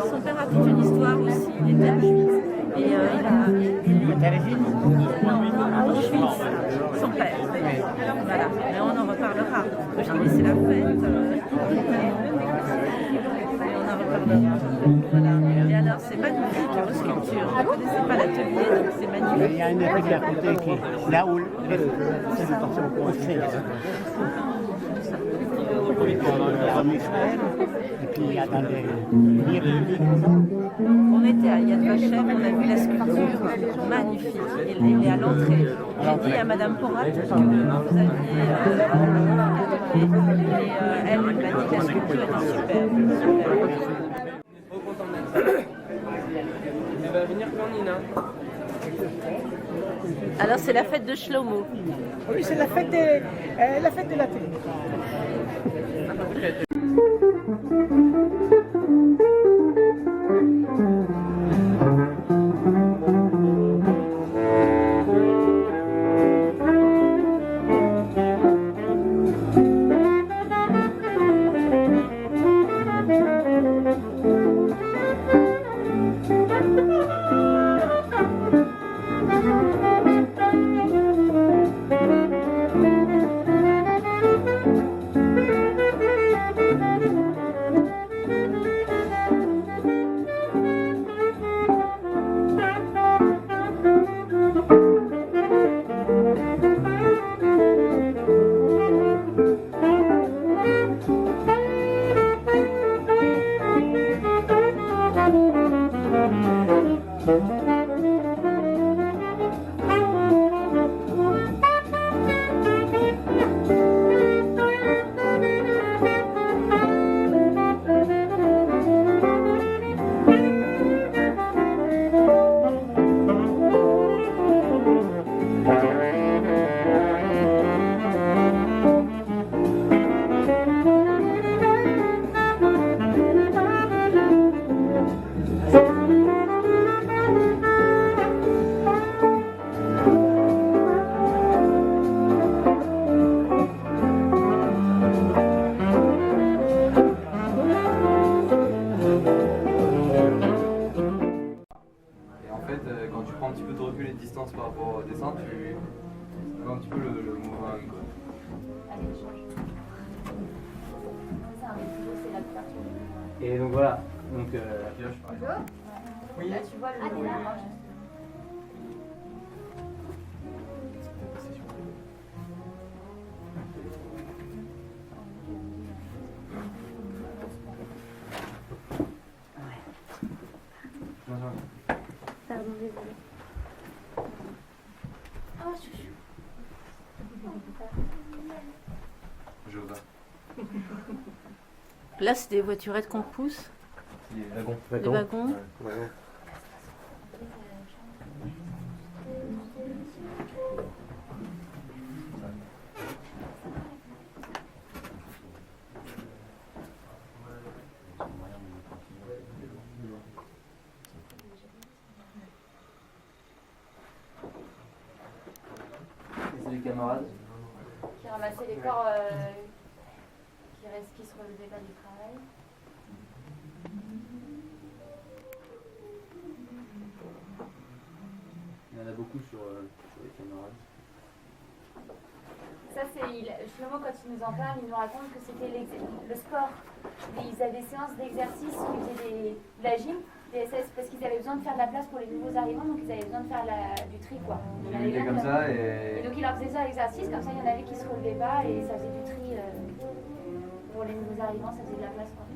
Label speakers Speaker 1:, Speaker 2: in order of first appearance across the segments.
Speaker 1: Son père a toute une histoire aussi, il était à Auschwitz. Et il était à Auschwitz, son père. Voilà, mais on en reparlera. Comme je dis, c'est la fête. Et on en reparlera. Voilà. Et alors, c'est magnifique, vos sculptures. Je ne connaissais pas l'atelier, donc c'est magnifique.
Speaker 2: Il y a une atelier à côté qui est là où les salutations qu'on fait. En Israël, et puis il y a dans les lieux publics.
Speaker 1: On était à Yad Vashem, on a vu la sculpture magnifique. Il est à l'entrée. J'ai dit à Madame Porat que vous aviez et elle m'a dit que la sculpture était super.
Speaker 3: Elle va venir quand, Nina?
Speaker 1: Alors c'est la fête de Shlomo.
Speaker 4: Oui, c'est la fête de la télé.
Speaker 3: vois un petit peu le mouvement avec quoi.
Speaker 5: Allez, change. C'est un des plus beaux, c'est la couverture.
Speaker 3: Et donc voilà, donc la pioche par exemple.
Speaker 5: Oui. Là, tu vois le logo.
Speaker 6: Pardon, désolé.
Speaker 5: Oh, chouchou.
Speaker 3: Je vois.
Speaker 1: Là, c'est des voiturettes qu'on pousse,
Speaker 3: Les wagons.
Speaker 1: des wagons.
Speaker 3: Ouais. C'est les camarades.
Speaker 5: Qui ramassaient les corps qui se relevaient pas du travail.
Speaker 3: Il y en a beaucoup sur les camarades.
Speaker 5: Ça, c'est Shlomo, quand il nous en parle, il nous raconte que c'était le sport. Ils avaient des séances d'exercice où ils faisaient de la gym, des SS, parce qu'ils avaient besoin de faire de la place pour les nouveaux arrivants, donc ils avaient besoin de faire du tri, quoi.
Speaker 3: J'ai vu des comme ça
Speaker 5: Et donc, il leur faisait ça l'exercice, comme ça, il y en avait qui se relevaient pas et ça faisait du tri pour les nouveaux arrivants, ça faisait de la place, quoi.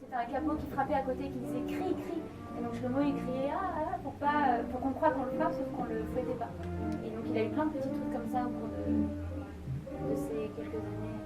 Speaker 5: C'était un capot qui frappait à côté, qui disait crie, crie. Et donc Shlomo il criait pour qu'on croie qu'on le frappe, sauf qu'on le fouettait pas. Et donc il a eu plein de petits trucs comme ça au cours de ces quelques années.